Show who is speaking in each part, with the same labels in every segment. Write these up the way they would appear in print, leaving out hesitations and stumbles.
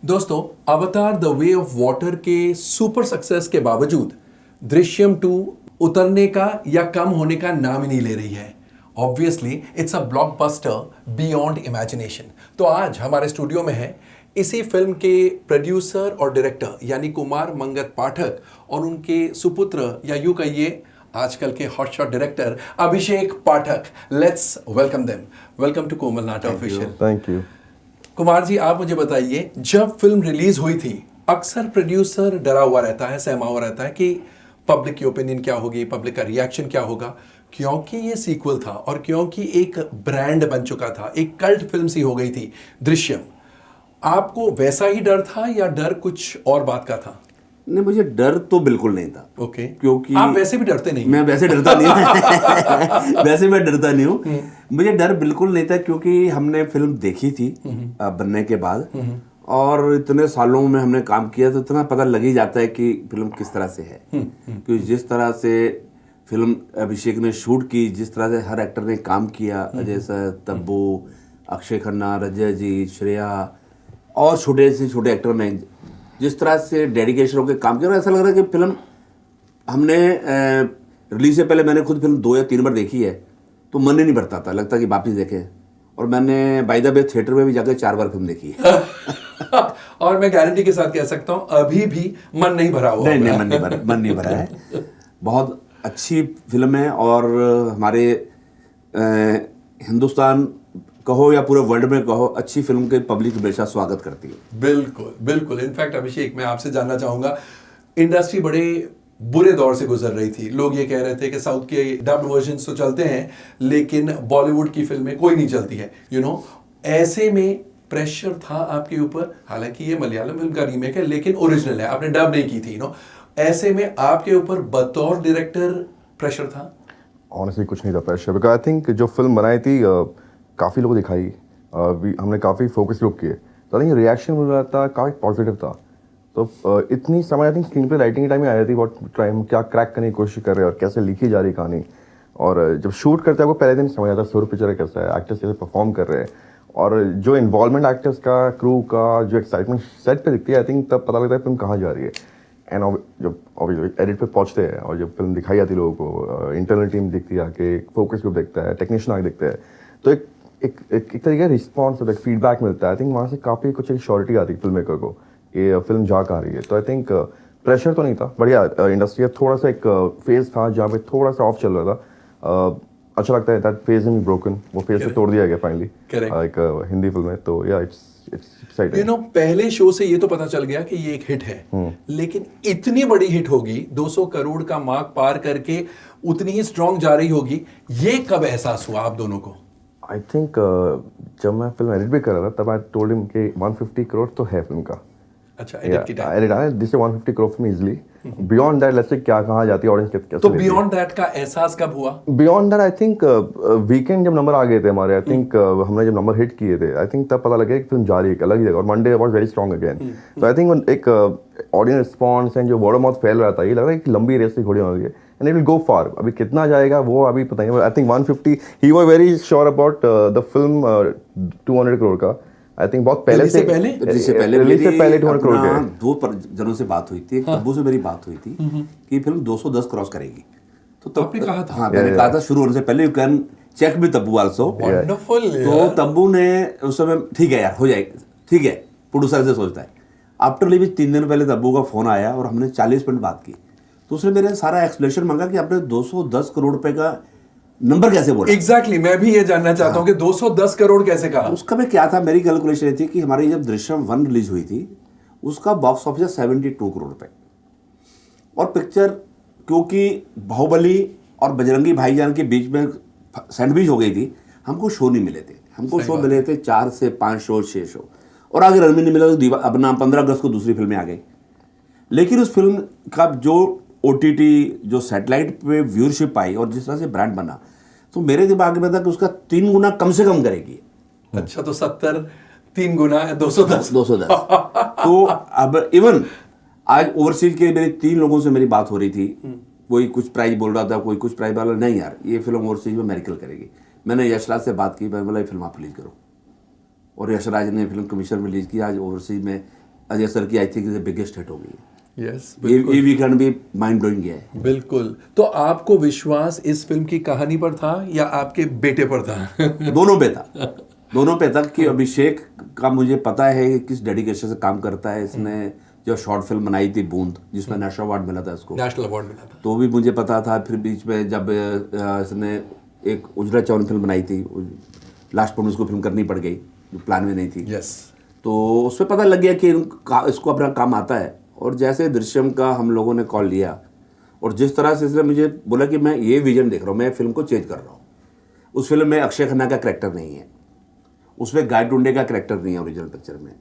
Speaker 1: दोस्तों, अवतार the way of water के सुपर सक्सेस के बावजूद दृश्यम 2 उतरने का या कम होने का नाम ही नहीं ले रही है। Obviously it's a blockbuster beyond imagination. तो आज हमारे स्टूडियो में है इसी फिल्म के प्रोड्यूसर और डायरेक्टर यानी कुमार मंगत पाठक और उनके सुपुत्र या यूं कहिए आजकल के hotshot director Abhishek Pathak. Let's welcome them. Welcome to Komal NATA official.
Speaker 2: Thank you.
Speaker 1: Kumar ji, आप मुझे बताइए, जब फिल्म रिलीज हुई थी अक्सर प्रोड्यूसर डरा हुआ रहता है, सहमा हुआ रहता है कि पब्लिक की ओपिनियन क्या होगी, पब्लिक का रिएक्शन क्या होगा, क्योंकि ये सीक्वल था और क्योंकि एक ब्रांड बन चुका था, एक कल्ट फिल्म सी हो गई थी दृश्यम। आपको वैसा ही डर था या डर कुछ और बात का था?
Speaker 3: नहीं, मुझे डर तो बिल्कुल नहीं था।
Speaker 1: ओके।
Speaker 3: क्योंकि
Speaker 1: आप वैसे भी डरते नहीं?
Speaker 3: मैं वैसे डरता नहीं हूँ। वैसे मैं डरता नहीं हूँ। मुझे डर बिल्कुल नहीं था क्योंकि हमने फिल्म देखी थी बनने के बाद, और इतने सालों में हमने काम किया तो इतना पता लग ही जाता है कि फिल्म किस तरह से है। क्योंकि जिस तरह से फिल्म अभिषेक ने शूट की, जिस तरह से हर एक्टर ने काम किया, अजय सर, तब्बू, अक्षय खन्ना, रजय जी, श्रेया और छोटे से छोटे एक्टर ने जिस तरह से डेडिकेशन होकर काम किया, ऐसा लग रहा है कि फिल्म हमने रिलीज से पहले मैंने खुद फिल्म 2 या 3 बार देखी है तो मन ही नहीं भरता था, लगता कि वापस देखें। और मैंने बाय द वे थिएटर में भी जाकर 4 बार फिल्म देखी है।
Speaker 1: और मैं गारंटी के साथ कह सकता हूँ अभी भी मन नहीं भरा हुआ।
Speaker 3: नहीं, मन नहीं भरा है। बहुत अच्छी फिल्म है और हमारे हिंदुस्तान कहो या पूरे वर्ल्ड में कहो, अच्छी फिल्म के पब्लिक हमेशा स्वागत करती है।
Speaker 1: बिल्कुल बिल्कुल। इनफैक्ट अभिषेक, मैं आपसे जानना चाहूंगा, इंडस्ट्री बड़े बुरे दौर से गुजर रही थी। लोग ये कह रहे थे कि साउथ के डब्ड वर्जन्स तो चलते हैं लेकिन बॉलीवुड की फिल्में कोई नहीं चलती है, ऐसे में प्रेशर था आपके ऊपर? हालांकि ये मलयालम फिल्म का रीमेक है लेकिन ओरिजिनल है, आपने डब नहीं की थी। ऐसे में आपके ऊपर बतौर डायरेक्टर प्रेशर था?
Speaker 2: ऑनेस्टली कुछ नहीं था प्रेशर, बिकॉज आई थिंक जो फिल्म बनाई थी काफ़ी लोगों दिखाई, हमने काफ़ी फोकस लोग किए, तो आई थिंक रिएक्शन मिल रहा था, काफ़ी पॉजिटिव था। तो इतनी समय आई थिंक स्क्रीन पे राइटिंग के टाइम में आ रही थी, बहुत टाइम क्या क्रैक करने की कोशिश कर रहे हैं और कैसे लिखी जा रही कहानी। और जब शूट करते हैं आपको पहले दिन समझ आता है सुर पिक्चर कैसा है, एक्टर्स कैसे परफॉर्म कर रहे हैं, और जो इन्वॉल्वमेंट एक्टर्स का, क्रू का, जो एक्साइटमेंट सेट पे दिखती है, आई थिंक तब पता लगता है फिल्म कहाँ जा रही है। एंड जब एडिट पे पहुंचते हैं और जब फिल्म दिखाई जाती है लोगों को, इंटरनल टीम दिखती है, आके फोकस ग्रुप देखता है, टेक्नीशियन आके देखते हैं, तो एक तरीके का रिस्पॉन्स, एक फीडबैक मिलता है। आई थिंक वहाँ से काफ़ी कुछ एक श्योरिटी आती है फिल्म मेकर को कि फिल्म जा कहाँ रही है। तो आई थिंक प्रेशर तो नहीं था, बढ़िया। इंडस्ट्री का थोड़ा सा एक फेज था जहाँ पे थोड़ा सा ऑफ चल रहा था। अच्छा लगता है दैट फेज इन ब्रोकन, वो फेज से तोड़ दिया गया फाइनली एक हिंदी फिल्म में। तो या इट्स एक्साइटिंग।
Speaker 1: पहले शो से ये तो पता चल गया कि ये एक हिट है, लेकिन इतनी बड़ी हिट होगी, 200 करोड़ का मार्क पार करके उतनी ही स्ट्रांग जा रही होगी, ये कब एहसास हुआ आप दोनों को?
Speaker 2: आई थिंक जब मैं फिल्म एडिट भी कर रहा था तब आई टोल्ड हिम कि 150 करोड़ तो है फिल्म का।
Speaker 1: अच्छा, एडिट की टाइम
Speaker 2: एडिट आया this 150 crore film easily. Beyond that let's say क्या कहाँ जाती है ऑडियंस कैसे।
Speaker 1: तो बियॉन्ड दैट का एहसास कब हुआ?
Speaker 2: Beyond that I think weekend जब नंबर आ गए थे हमारे, आई थिंक हमने जब नंबर हिट किए थे, आई थिंक तब पता लगा कि फिल्म जा रही है अलग ही जगह, और Monday was very strong again. तो आई थिंक एक ऑडियंस रिस्पॉन्स एंड जो वर्ड ऑफ माउथ फैल रहा था, ये लग रहा है कि लंबी रेस की घोड़ी हो रही है and it will go far. अभी कितना जाएगा वो अभी पता नहीं। आई थिंक 150 ही was very sure about the film 200 crore का। आई थिंक बहुत पहले से पहले 200 करोड़ के
Speaker 3: 2 जनों से बात हुई थी। तब्बू से मेरी बात हुई थी कि फिल्म 210 क्रॉस करेगी। तो तब
Speaker 1: आपने कहा था?
Speaker 3: हाँ, मैंने कहा था शुरू होने से पहले, you can check with Tabu also.
Speaker 1: Wonderful.
Speaker 3: तो तब्बू ने उस समय ठीक है यार, हो जाएगा, ठीक है, प्रोड्यूसर से सोचता है। आफ्टर रिलीज 3 दिन पहले तब्बू का फोन आया और हमने 40 मिनट बात की। तो उसने मेरे सारा एक्सप्लेनेशन मांगा कि आपने 210 करोड़ रुपए का नंबर कैसे बोला।
Speaker 1: एग्जैक्टली, मैं भी ये जानना चाहता हूँ कि 210 करोड़ कैसे कहा?
Speaker 3: उसका में क्या था, मेरी कैलकुलेशन थी कि हमारी जब दृश्यम 1 रिलीज हुई थी उसका बॉक्स ऑफिस 72 करोड़ रुपए, और पिक्चर क्योंकि बाहुबली और बजरंगी भाईजान के बीच में सैंडविच हो गई थी, हमको शो नहीं मिले थे। हमको शो मिले थे 4 से 5 शो, 6 शो, और अगर रन में नहीं मिला तो अपना 15 अगस्त को दूसरी फिल्में आ गई। लेकिन उस फिल्म का जो OTT, जो सैटेलाइट पे व्यूअरशिप आई और जिस तरह से ब्रांड बना, तो मेरे दिमाग में था कि उसका 3 गुना कम से कम करेगी।
Speaker 1: अच्छा, तो 70 3 गुना 210।
Speaker 3: तो अब इवन आज ओवरसीज के मेरे 3 लोगों से मेरी बात हो रही थी, कोई कुछ प्राइस बोल रहा था, कोई कुछ प्राइस बोल रहा, नहीं यार ये फिल्म ओवरसीज में मेरिकल करेगी। मैंने यशराज से बात की, मैं बोला ये फिल्म आप रिलीज करो, और यशराज ने फिल्म कमीशन रिलीज की। आज ओवरसीज में अजय सर की आई थिंक बिगेस्ट हिट होगी।
Speaker 1: यस,
Speaker 3: ये वीकेंड भी माइंड ब्लोइंग गया है।
Speaker 1: बिल्कुल। तो आपको विश्वास इस फिल्म की कहानी पर था या आपके बेटे पर था?
Speaker 3: दोनों पे था, दोनों पे था कि अभिषेक का मुझे पता है कि किस डेडिकेशन से काम करता है। इसने जो शॉर्ट फिल्म बनाई थी बूंद, जिसमें नेशनल अवार्ड मिला था इसको,
Speaker 1: नेशनल अवार्ड मिला था।
Speaker 3: तो भी मुझे पता था। फिर बीच में जब इसने एक उजरा चौन फिल्म बनाई थी, लास्ट में उसको फिल्म करनी पड़ गई जो प्लान में नहीं थी।
Speaker 1: यस।
Speaker 3: तो उसमें पता लग गया कि इसको अपना काम आता है। और जैसे दृश्यम का हम लोगों ने कॉल लिया और जिस तरह से इसने मुझे बोला कि मैं ये विजन देख रहा हूँ, मैं फिल्म को चेंज कर रहा हूँ। उस फिल्म में अक्षय खन्ना का करैक्टर नहीं है, उसमें गाय टुंडे का करैक्टर नहीं है ओरिजिनल पिक्चर में।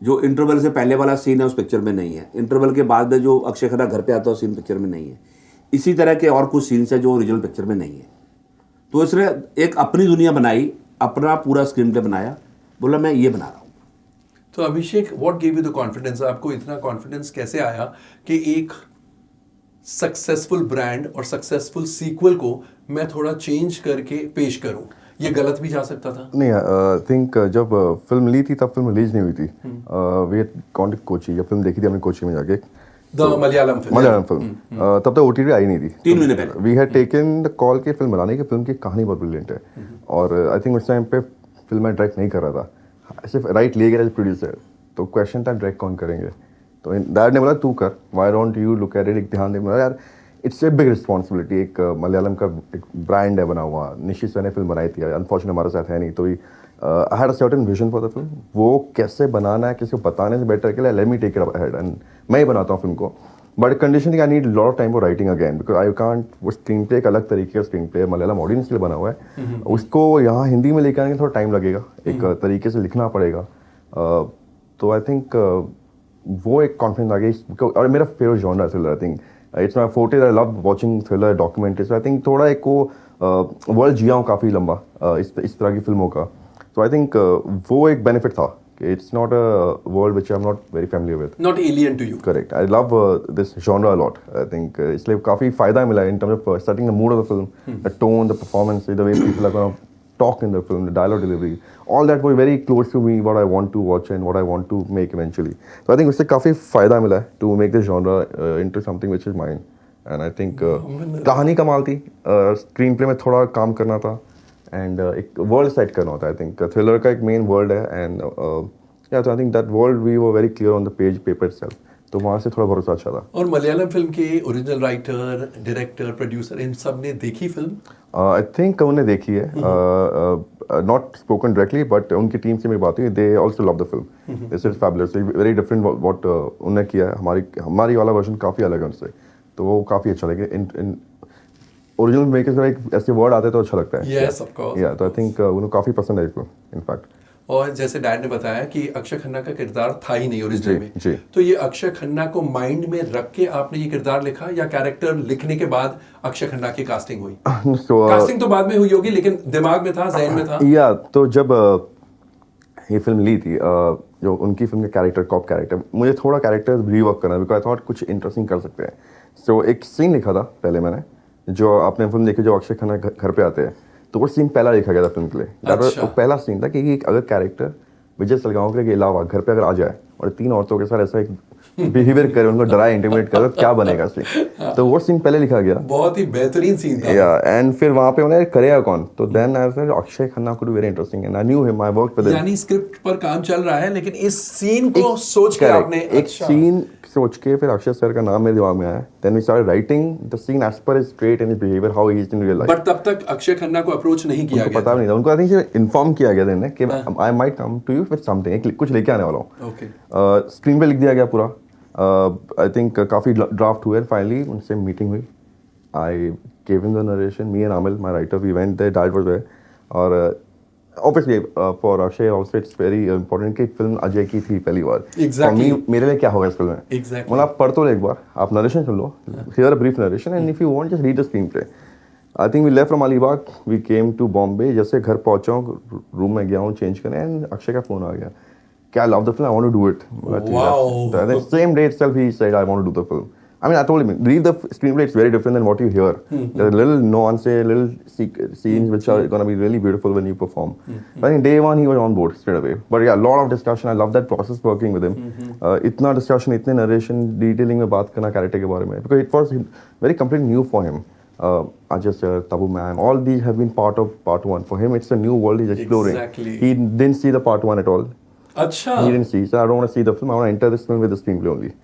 Speaker 3: जो इंटरवल से पहले वाला सीन है उस पिक्चर में नहीं है, इंटरवल के बाद में जो अक्षय खन्ना घर पे आता है सीन पिक्चर में नहीं है। इसी तरह के और कुछ सीन्स है जो ओरिजिनल पिक्चर में नहीं है। तो इसने एक अपनी दुनिया बनाई, अपना पूरा स्क्रीन प्ले बनाया, बोला मैं ये बना रहा हूँ।
Speaker 1: तो Abhishek, what give you the confidence? आपको इतना कॉन्फिडेंस कैसे आया कि एक सक्सेसफुल ब्रांड और सक्सेसफुल सीक्वल को मैं थोड़ा चेंज करके पेश करूं? ये गलत भी जा सकता था।
Speaker 2: नहीं, आई थिंक जब फिल्म ली थी तब फिल्म रिलीज नहीं हुई थी। वी हैड कॉन्टेक्ट कोची, जब फिल्म देखी थी हमने कोची में जाके,
Speaker 1: द मलयालम
Speaker 2: फिल्म तब तक OTT आई नहीं थी।
Speaker 3: 3 महीने पहले
Speaker 2: we had taken the call कि फिल्म बनाने की, फिल्म की कहानी बहुत ब्रिलियंट है। और आई थिंक उस टाइम पे फिल्म मैं डायरेक्ट नहीं कर रहा था, सिर्फ राइट ले गया एज प्रोड्यूसर। तो क्वेश्चन था डायरेक्ट कौन करेंगे, तो डैड ने बोला तू कर, why don't you look at it, ध्यान दे। बोला यार इट्स ए बिग रिस्पॉन्सिबिलिटी, एक मलयालम का एक ब्रांड है बना हुआ। निशी सर ने फिल्म बनाई थी, अनफॉर्चुनेट हमारे साथ है नहीं, तो I had a certain vision for the film. वो कैसे बनाना है, किसी को बताने से बेटर के let me take it ahead and मैं ही बनाता हूँ फिल्म को। But condition I need lot of time for writing again, because I can't, वो स्क्रीन प्ले एक अलग तरीके का स्क्रीन प्ले मलयालम ऑडियंस के लिए बना हुआ है, उसको यहाँ हिंदी में लेकर आने में थोड़ा टाइम लगेगा, एक तरीके से लिखना पड़ेगा। तो आई थिंक वो एक कॉन्फिडेंस आ गई। और मेरा favourite genre thriller, I think it's my forte, I love watching thriller documentaries. I think थोड़ा एक वो वर्ल्ड जिया हूँ काफ़ी लंबा इस तरह की फिल्मों का। तो आई थिंक वो एक बेनिफिट था कि it's not a world which I am not very familiar with,
Speaker 1: not alien to you.
Speaker 2: Correct. I love this genre a lot. I think इसलिए काफ़ी फ़ायदा मिला in terms of setting the mood of the film, the tone, the performance, the way people are gonna talk in the film, the dialogue delivery, all that was very close to me, what I want to watch and what I want to make eventually. So I think उससे काफ़ी फ़ायदा मिला है to make this genre into something which is mine. And I think कहानी कमाल थी, screen play में थोड़ा काम करना था, and एक वर्ल्ड सेट करना होता है। I think थ्रिलर का एक मेन वर्ल्ड है, and yeah, so I think that world we were very clear on the paper itself. तो वहाँ से थोड़ा भरोसा अच्छा था।
Speaker 1: और मलयालम फिल्म के ओरिजिनल राइटर, डायरेक्टर, प्रोड्यूसर, इन सब ने देखी फिल्म?
Speaker 2: आई थिंक उन्होंने देखी है, नॉट स्पोकन डायरेक्टली, बट उनकी टीम से मेरी बात हुई, they also love the film, this is fabulous, very different what उन्होंने किया है। हमारी वाला वर्जन काफ़ी अलग है उनसे, तो वो काफ़ी अच्छा लगे। इन ओरिजिनल मेकर्स में एक ऐसे वर्ड आते तो अच्छा लगता है।
Speaker 1: Yes, of course.
Speaker 2: या तो आई थिंक उन्हें काफ़ी पसंद आई फिल्म इनफैक्ट।
Speaker 1: और जैसे डैड ने बताया कि अक्षय खन्ना का किरदार था ही नहीं ओरिजिनल में,
Speaker 2: जी।
Speaker 1: तो ये अक्षय खन्ना को माइंड में रख के आपने ये किरदार लिखा या कैरेक्टर लिखने के बाद अक्षय खन्ना की कास्टिंग हुई? कास्टिंग तो बाद में हुई होगी, लेकिन दिमाग में था, ज़हन में था।
Speaker 2: या तो जब ये फिल्म ली थी, जो उनकी फिल्म का कैरेक्टर, कॉप कैरेक्टर, मुझे थोड़ा कैरेक्टर रीवर्क करना, बिकॉज आई थॉट कुछ इंटरेस्टिंग कर सकते हैं। सो एक सीन लिखा था पहले मैंने, जो आपने फिल्म देखी, जो अक्षय खन्ना घर पे आते हैं, तो वो सीन पहला लिखा गया था फिल्म के लिए।
Speaker 1: अच्छा।
Speaker 2: वो पहला सीन था कि अगर कैरेक्टर विजय सलगांवकर के अलावा घर पे अगर आ जाए और 3 औरतों के साथ ऐसा एक बिहेवियर करे, उनको डराए, इंटिमिडेट करे, तो क्या बनेगा सीन। तो वो सीन पहले लिखा गया,
Speaker 1: बहुत ही बेहतरीन सीन था।
Speaker 2: या एंड फिर वहाँ पे उन्हें करेगा कौन, तो then I said Akshaye Khanna could be very interesting and I knew him, I worked with him.
Speaker 1: यानी स्क्रिप्ट पर काम चल रहा है, लेकिन इस सीन को सोच के आपने
Speaker 2: एक सीन सोच के फिर अक्षय सर का नाम मेरे दिमाग में आया, then we started writing the scene as per his trait and his behaviour, how he is in real life.
Speaker 1: But तब तक अक्षय खन्ना को अप्रोच नहीं किया गया,
Speaker 2: पता नहीं था उनको। आई थिंक इन्फॉर्म किया गया था कि I might come to you with something, कुछ लेके आने वाला हूँ।
Speaker 1: ओके।
Speaker 2: स्क्रीन पे लिख दिया गया पूरा। आई थिंक काफ़ी ड्राफ्ट हुए, फाइनली उनसे मीटिंग हुई, I gave him the narration, me and Aamil my writer, we went there, direct was there. और obviously for Akshay also it's very important कि फिल्म अजय की थी पहली बार।
Speaker 1: Exactly.
Speaker 2: मेरे लिए क्या होगा इस फिल्म में,
Speaker 1: Exactly.
Speaker 2: मतलब आप पढ़ तो लो एक बार, आप नरेशन सुन लो, here a brief narration and if you want just read the screenplay. I think we left from Alibaug, we came to Bombay. जैसे घर पहुंचा हूँ, रूम में गया हूँ चेंज करने, एंड अक्षय का फोन आ गया कि I love the film, I want to do it.
Speaker 1: Wow.
Speaker 2: The same day itself he said I want to do the film. I mean, I told him, read the screenplay, it's very different than what you hear. There are little nuance, little scenes which are going to be really beautiful when you perform. But I think day one, he was on board straight away. But yeah, a lot of discussion. I love that process working with him. Itna discussion, itne narration, detailing में बात करना character के बारे में. Because it was very completely new for him. Ajay sir, Tabu ma'am, all these have been part of part one. For him, it's a new world he's exploring.
Speaker 1: Exactly.
Speaker 2: He didn't see the part one at all.
Speaker 1: अच्छा.
Speaker 2: He didn't see. So I don't want to see the film. I want to enter this film with the screenplay only.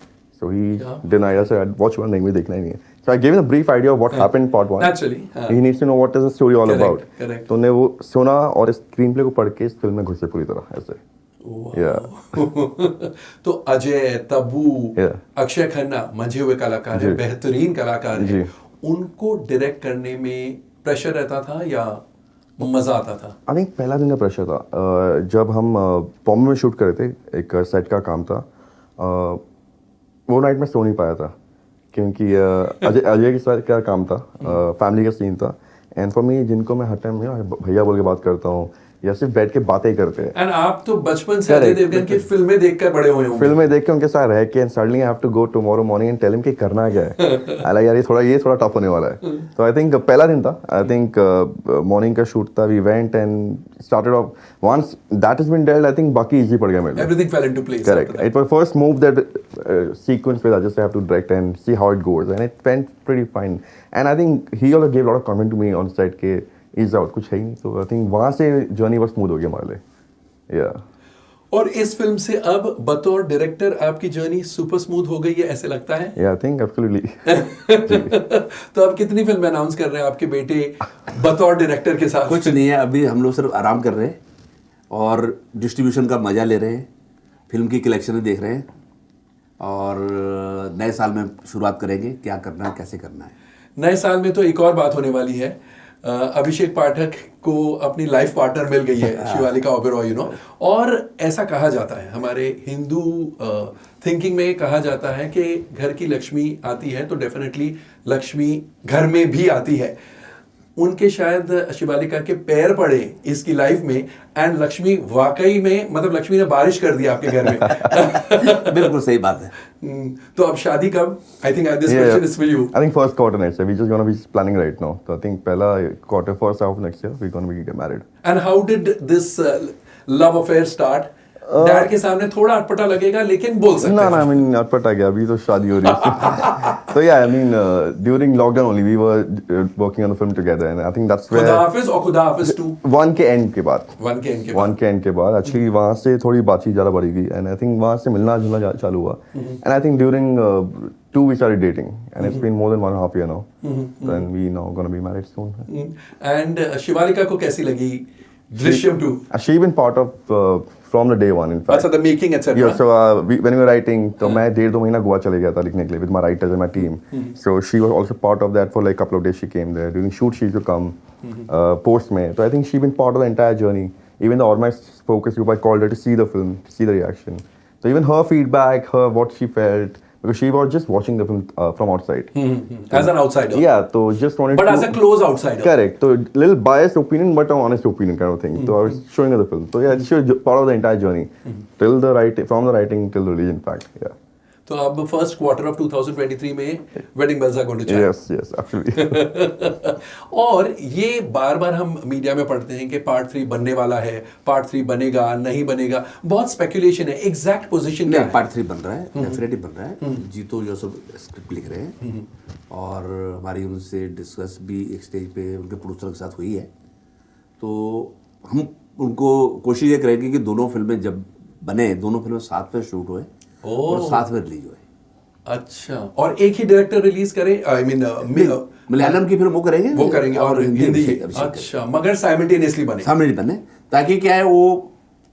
Speaker 2: So he denied. I said, I'd watch one, नहीं देखना ही नहीं है. So I gave him a brief idea of what happened in part one.
Speaker 1: Naturally.
Speaker 2: He needs to know what is the story all
Speaker 1: Correct,
Speaker 2: about.
Speaker 1: correct.
Speaker 2: तो उन्हें वो सुना और इस स्क्रीनप्ले को पढ़ के इस फिल्म में घुसे पूरी तरह ऐसे. Yeah.
Speaker 1: तो अजय, तब्बू,
Speaker 2: Yeah.
Speaker 1: अक्षय खन्ना मंझे हुए कलाकार हैं, बेहतरीन कलाकार हैं. उनको डायरेक्ट करने में प्रेशर रहता था या मजा आता था?
Speaker 2: आई थिंक पहला दिन का प्रेशर था. जब हम बॉम्बे में शूट कर रहे थे, एक सेट का काम था. वो नाइट में सो नहीं पाया था क्योंकि अजय के साथ क्या काम था, फैमिली का सीन था. एंड फॉर मी, जिनको मैं हर टाइम भैया बोल के बात करता हूँ या सिर्फ बैठ के बातें करते हैं.
Speaker 1: एंड आप तो बचपन से अजय देवगन की फिल्में देखकर बड़े हुए होंगे.
Speaker 2: फिल्में देख के उनके साथ रह के and suddenly I have to go tomorrow morning and tell him कि करना क्या है. आई यार ये थोड़ा टफ होने वाला है. तो आई थिंक पहला दिन था. आई थिंक मॉर्निंग का शूट था. We went and started off. Once that has been dealt, I think बाकी इजी पड़ गया मेरे लिए.
Speaker 1: Everything fell into place.
Speaker 2: Correct. It was first move that sequence where I just have to direct and see how it goes, and it went pretty fine. And I think he also gave a lot of comment to me on set के is out कुछ है ही नहीं. So I think वहाँ से journey बहुत smooth हो गया हमारे लिए. Yeah.
Speaker 1: और इस फिल्म से अब बतौर डायरेक्टर आपकी जर्नी सुपर स्मूथ हो गई है ऐसे लगता है?
Speaker 2: Yeah, I think absolutely.
Speaker 1: तो अब कितनी फिल्म अनाउंस कर रहे हैं आपके बेटे बतौर डायरेक्टर के साथ?
Speaker 3: कुछ नहीं है, अभी हम लोग सिर्फ आराम कर रहे हैं और डिस्ट्रीब्यूशन का मजा ले रहे हैं, फिल्म की कलेक्शन देख रहे हैं और नए साल में शुरुआत करेंगे क्या करना है, कैसे करना है.
Speaker 1: नए साल में तो एक और बात होने वाली है. अभिषेक पाठक को अपनी लाइफ पार्टनर मिल गई है, शिवालिका ओबेरॉय, यू नो. और ऐसा कहा जाता है, हमारे हिंदू थिंकिंग में कहा जाता है कि घर की लक्ष्मी आती है तो डेफिनेटली लक्ष्मी घर में भी आती है. उनके शायद शिवालिका के पैर पड़े इसकी लाइफ में एंड लक्ष्मी वाकई में, मतलब लक्ष्मी ने बारिश कर दिया आपके घर में.
Speaker 3: बिल्कुल सही बात है.
Speaker 1: तो अब शादी कब? I think this question is for you.
Speaker 2: I think first quarter next year. We just gonna be planning right now. So I think पहला quarter first half of next year we're gonna be get married.
Speaker 1: And how did this love affair start? Dad के सामने थोड़ा अटपटा लगेगा लेकिन बोल सकते हैं.
Speaker 2: No, I mean अटपटा गया, अभी तो शादी हो रही है. So yeah, I mean during lockdown only we were working on the film together, and I think that's where
Speaker 1: खुदा हाफिज और खुदा हाफिज 2
Speaker 2: वन के एंड के बाद
Speaker 1: वन के एंड के बाद
Speaker 2: एक्चुअली वहाँ से थोड़ी बातचीत ज़्यादा बढ़ी गई एंड आई थिंक वहाँ से मिलना जुलना चालू हुआ. And I think during 2 we started dating and it's been more than 1.5 years now. And we now gonna be married soon.
Speaker 1: And Shivalika को कैसी लगी Drishyam 2?
Speaker 2: She been part of from the day one, in fact.
Speaker 1: अच्छा, the making etc.
Speaker 2: Yeah, so when we were writing, तो मैं 1.5-2 महीना गोवा चले गया था लिखने के लिए with my writers and my team. So she was also part of that for like a couple of days. She came there during shoot. She used to come post में. So I think she been part of the entire journey. Even the organized focus group, I called her to see the film, to see the reaction. So even her feedback, what she felt, because she was just watching the film from outside.
Speaker 1: As an outsider.
Speaker 2: Yeah, so just wanted
Speaker 1: But
Speaker 2: to.
Speaker 1: as a close outsider.
Speaker 2: Correct. So little biased opinion, but an honest opinion kind of thing. So I was showing her the film. So yeah, she was part of the entire journey, till the writing, from the writing till the release. In fact, yeah.
Speaker 1: तो अब first quarter of 2023 में wedding bells are going to chart.
Speaker 2: Yes, absolutely.
Speaker 1: और ये बार बार हम media में पढ़ते हैं कि पार्ट 3 बनने वाला है, पार्ट 3 बनेगा नहीं बनेगा, बहुत स्पेकुलेशन है. एग्जैक्ट पोजीशन क्या है?
Speaker 3: पार्ट 3 बन रहा है, डेफिनेटली बन रहा है. जीतो जो सब स्क्रिप्ट लिख रहे हैं और हमारी उनसे डिस्कस भी एक स्टेज पे उनके प्रोड्यूसर के साथ हुई है. तो हम उनको कोशिश ये करेंगे कि दोनों फिल्में जब बने, दोनों फिल्में साथ में शूट हुए और साथ में रिलीज हुए.
Speaker 1: अच्छा, और एक ही डायरेक्टर रिलीज करे? आई मीन
Speaker 3: मलयालम की फिल्म वो करेंगे
Speaker 1: और हिंदी. अच्छा, मगर साइमल्टेनियसली बने
Speaker 3: ताकि क्या है वो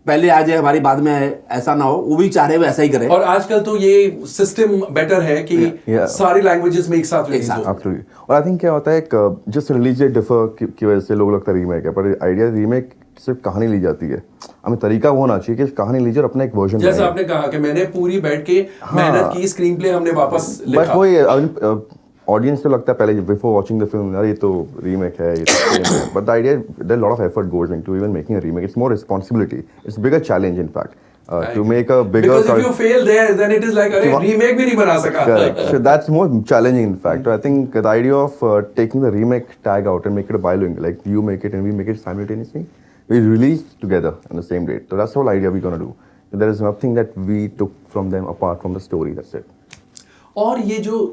Speaker 3: पहले आ जाए हमारी बाद में आए, ऐसा ना हो. वो भी चाह रहे वैसा ही करें.
Speaker 1: और आजकल तो ये सिस्टम बेटर है कि सारी लैंग्वेजेस में एक साथ रिलीज हो.
Speaker 2: Absolutely. और आई थिंक क्या होता है, जस्ट रिलीज डेट डिफर की वजह से लोग लगता है रीमेक है, पर आइडिया रीमेक सिर्फ कहानी ली जाती है. हमें तरीका वो होना चाहिए कि कहानी लीजिए और अपना एक वर्जन.
Speaker 1: जैसे आपने कहा कि मैंने पूरी बैठ के मेहनत की, स्क्रीन प्ले हमने वापस लिखा.
Speaker 2: बट वही ऑडियंस को लगता है पहले बिफोर वाचिंग द फिल्म, यार ये तो रीमेक है, ये तो but the idea there lot of effort goes into even making a remake. It's more responsibility, it's bigger challenge in fact. to make a bigger.
Speaker 1: Because if you fail there, then it is like, अरे remake भी नहीं बना सका.
Speaker 2: Correct. So that's more challenging, in fact. I think the idea of taking the remake tag out and make it a bilingual, like you make it and we make it simultaneously, we release together on the same date. So that's the whole idea we're gonna do. There is nothing that we took from them apart from the story. That's it.
Speaker 1: और ये जो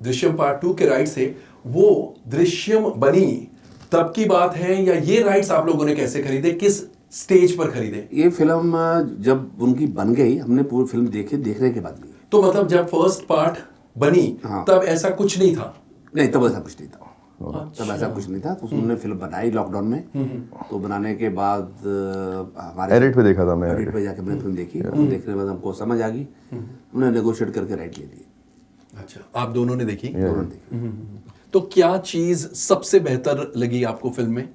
Speaker 1: Drishyam part 2 के rights है, वो दृश्यम बनी तब की बात है या ये राइट्स आप लोगों ने कैसे खरीदे, किस स्टेज पर खरीदे?
Speaker 3: ये फिल्म जब उनकी बन गई, हमने पूरी फिल्म देखने के बाद ली।
Speaker 1: तो मतलब जब फर्स्ट पार्ट बनी
Speaker 3: हाँ।
Speaker 1: तब ऐसा कुछ नहीं था?
Speaker 3: नहीं, तब ऐसा कुछ नहीं था। तब ऐसा कुछ नहीं था। तो उन्होंने फिल्म बनाई लॉकडाउन में। तो बनाने के बाद हमारे
Speaker 2: एडिट पे देखा था मैं।
Speaker 3: एडिट पे जाके हमने फिल्म देखी। देखने के बाद हमको समझ आ गई। हमने नेगोशिएट करके राइट ले लिए।
Speaker 1: अच्छा, आप दोनों ने देखी?
Speaker 3: दोनों ने देखी।
Speaker 2: तो
Speaker 1: क्या चीज सबसे बेहतर लगी आपको फिल्म में?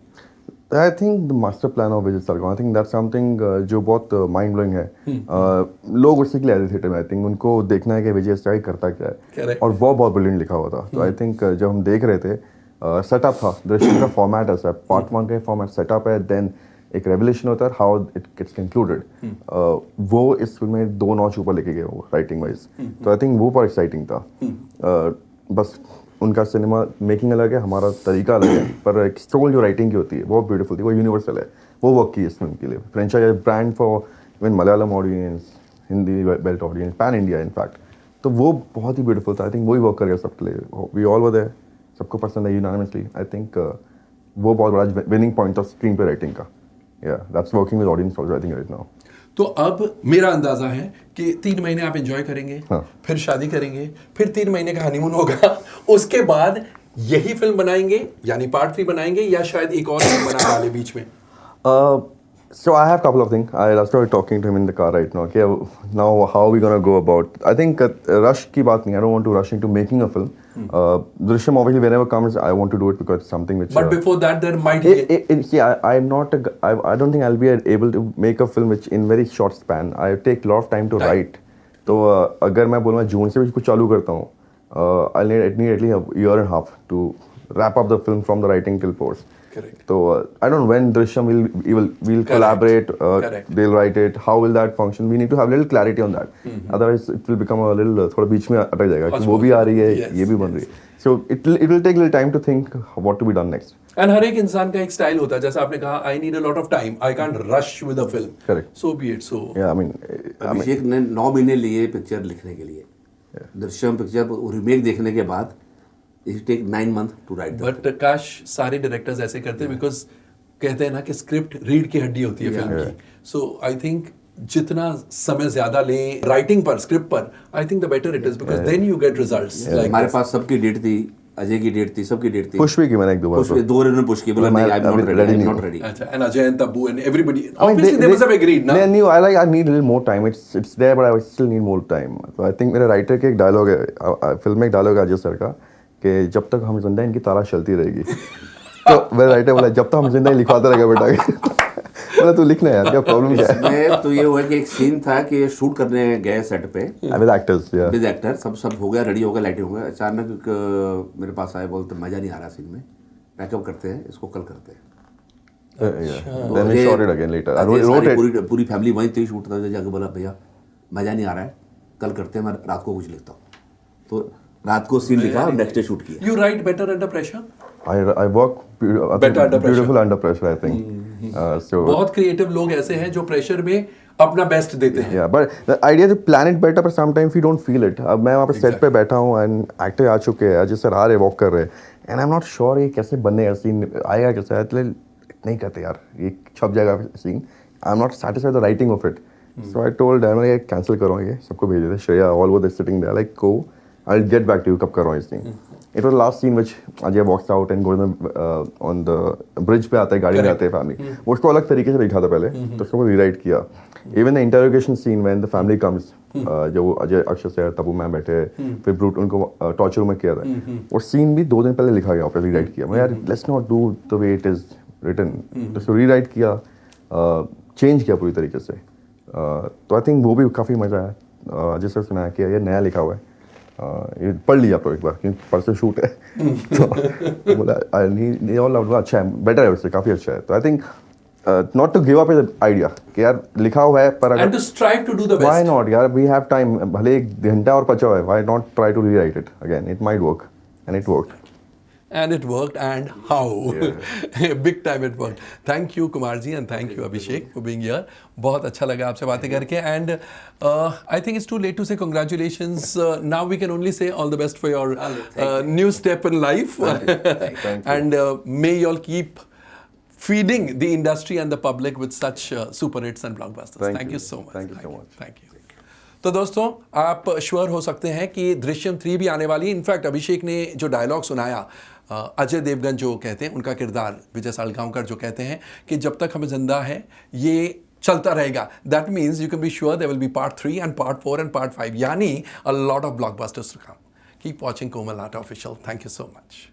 Speaker 2: I think the master plan of Vijay Sargam, I think that's something जो बहुत माइंड ब्लोइंग है। लोग उसी के लिए आए थे थिएटर में। आई थिंक उनको देखना है कि विजय स्टाइल करता क्या है।
Speaker 1: Correct.
Speaker 2: और वो बहुत ब्रिलियंट लिखा हुआ था। तो आई थिंक जब हम देख रहे थे, सेटअप था, दृश्यम का फॉर्मेट ऐसा है, पार्ट 1 का फॉर्मेट सेटअप है, देन एक रेवलेशन होता है, हाउ इट गेट्स कंक्लूडेड। वो इस फिल्म में 2 नॉच ऊपर लेके गए वो राइटिंग वाइज। तो आई थिंक वो बहुत एक्साइटिंग था। बस उनका सिनेमा मेकिंग अलग है, हमारा तरीका अलग है, पर एक स्टोरी जो राइटिंग की होती है बहुत ब्यूटीफुल थी, वो यूनिवर्सल है, वो वर्क की इस फिल्म के लिए। Franchise brand for even Malayalam audience, Hindi belt audience, pan India in fact. तो वो बहुत ही ब्यूटीफुल था। आई थिंक वही वर्क करेगा सबके लिए। वी ऑल वर देयर, सबको पसंद है यूनानिमसली। आई थिंक वो बहुत बड़ा विनिंग पॉइंट था स्क्रीन पे राइटिंग का। या that's working with audience also I think right now.
Speaker 1: तो अब मेरा अंदाजा है कि 3 महीने आप एंजॉय करेंगे,
Speaker 2: हाँ।
Speaker 1: फिर शादी करेंगे, फिर 3 महीने का हनीमून होगा, उसके बाद यही फिल्म बनाएंगे यानी पार्ट 3 बनाएंगे या शायद एक और फिल्म बना डाले बीच में?
Speaker 2: So I have a couple of things. I started talking to him in the car right now. Okay, now how are we gonna go about? I think rush की बात नहीं. I don't want to rush into making a film. Drishyam obviously whenever comes, I want to do it because it's something which.
Speaker 1: But before that, there might be.
Speaker 2: See, I'm not. I don't think I'll be able to make a film which in very short span. I take a lot of time to write. तो अगर मैं बोलूँ जून से भी कुछ चालू करता हूँ, I need at least a year and a half to wrap up the film from the writing till post.
Speaker 1: Correct.
Speaker 2: So I don't know when Drishyam will collaborate.
Speaker 1: Correct.
Speaker 2: They'll write it. How will that function? We need to have a little clarity on that. Otherwise, it will become a little थोड़ा बीच में अटक जाएगा कि वो भी आ रही है, ये भी बन रही है. So it will take a little time to think what to be done next.
Speaker 1: And हर एक इंसान का एक स्टाइल होता है, जैसा आपने कहा, I need a lot of time. I can't rush with a film.
Speaker 2: Correct.
Speaker 1: So be it. So.
Speaker 2: Yeah, I mean,
Speaker 3: अभिषेक ने 9 महीने लिए पिक्चर लिखने के लिए। दृश्यम पिक्चर रीमेक देखने के बाद it take 9 months to write the
Speaker 1: but काश सारे डायरेक्टर्स ऐसे करते, बिकॉज कहते हैं ना कि स्क्रिप्ट रीड की हड्डी होती है फिल्म की। सो आई थिंक जितना समय ज्यादा लें राइटिंग पर, स्क्रिप्ट पर, I think the better it is, because then you get results.
Speaker 3: हमारे पास सबकी डेट थी, अजय की डेट थी, सबकी डेट थी।
Speaker 2: पुश भी की मैंने एक दो बार।
Speaker 3: दो ने पुश की, बोला नहीं, आई एम नॉट रेडी।
Speaker 1: अच्छा, and Ajay and Tabu and everybody, obviously they must have agreed, ना?
Speaker 2: They knew I need a little more time. It's there, but I still need more time. So I think मेरे writer के एक dialogue है, film में एक dialogue है Ajay sir का, कि जब तक हम जिंदा इनकी तारा चलती रहेगी। तो मेरा राइटर बोला जब तक हम जिंदा लिखवाता रहेगा बेटा। बोला तू लिखना यार, क्या प्रॉब्लम क्या है?
Speaker 3: इसमें तो ये हुआ कि एक सीन था कि शूट करने गए सेट पे
Speaker 2: विद एक्टर्स, या
Speaker 3: विद एक्टर, सब हो गया, रेडी हो गया, लाइटिंग हो गया। अचानक मेरे पास आए, बोलते मजा नहीं आ रहा सीन में, पैकअप करते हैं, इसको कल करते हैं।
Speaker 2: Then we shot it again later. I wrote it.
Speaker 3: पूरी फैमिली वहीं थी, शूट था, जाके बोला भैया मजा नहीं आ रहा है, कल करते हैं, मैं रात को कुछ लिखता हूँ। तो रात को सीन लिखा और नेक्स्ट डे शूट किया।
Speaker 1: You write better under pressure?
Speaker 2: I work
Speaker 1: Better under pressure.
Speaker 2: beautiful under pressure, I think. So
Speaker 1: बहुत क्रिएटिव लोग ऐसे हैं जो प्रेशर में अपना बेस्ट देते हैं।
Speaker 2: yeah, but the idea to plan it better, but sometimes we don't feel it. अब मैं वहाँ पे सेट पे बैठा हूँ and एक्टर आ चुके हैं, अजय सर आ रहे, वॉक कर रहे, and I'm not sure ये कैसे बनेगा सीन, आएगा कैसे, इसलिए नहीं करते यार, ये छप जाएगा scene. I'm not satisfied with the writing of it. So I told them मैं कैंसिल करो, ये सबको भेज देते, Shreya all were sitting there like go, I'll get back to you, कब कर रहा हूँ इस scene. It was last scene which Ajay walks out and goes on the bridge पे आता है, गाड़ी में आते हैं फैमिली, वो उसको अलग तरीके से लिखा था पहले, तो उसको रीराइट किया। Even the interrogation scene when the family comes, जो अजय अक्षय से तबू मैम बैठे, फिर ब्रूट उनको टॉर्चर रूम में किया था, वो सीन भी 2 दिन पहले लिखा गया, फिर रीराइट किया। मैं यार let's not do the way it is written, तो उसको रीराइट किया, चेंज किया पूरी तरीके से। तो आई थिंक वो भी काफ़ी मज़ा आया। अजय सर सुनाया कि ये नया लिखा हुआ है, ये पढ़ लिया तो एक बार, क्योंकि परसों शूट है। तो बोला अच्छा है, बेटर है उससे, काफ़ी अच्छा है। तो I think not to give up is idea कि यार लिखा हुआ है पर
Speaker 1: एंड
Speaker 2: अगर
Speaker 1: to strive to do the
Speaker 2: why
Speaker 1: best
Speaker 2: not यार वी हैव टाइम, भले 1 घंटा और बचा हुआ है, why not try to rewrite it again, it might work and it worked.
Speaker 1: and it worked, and how big time it worked. Thank you Kumar ji and thank you Abhishek for being here. बहुत अच्छा लगा आपसे बातें करके, and I think it's too late to say congratulations. Now we can only say all the best for your new step in life.
Speaker 2: Thank you.
Speaker 1: And may you all keep feeding the industry and the public with such super hits and blockbusters. Thank you so much.
Speaker 2: Thank you so much.
Speaker 1: Thank you. तो दोस्तों आप sure हो सकते हैं कि दृश्यम 3 भी आने वाली है. इनफैक्ट अभिषेक ने जो डायलॉग सुनाया, अजय देवगन जो कहते हैं, उनका किरदार विजय सालगांवकर जो कहते हैं कि जब तक हमें जिंदा है ये चलता रहेगा. That means you can be sure there will be part 3 and part 4 and part 5, यानी a lot of blockbusters to come. Keep watching Komal NATA official. Thank you so much.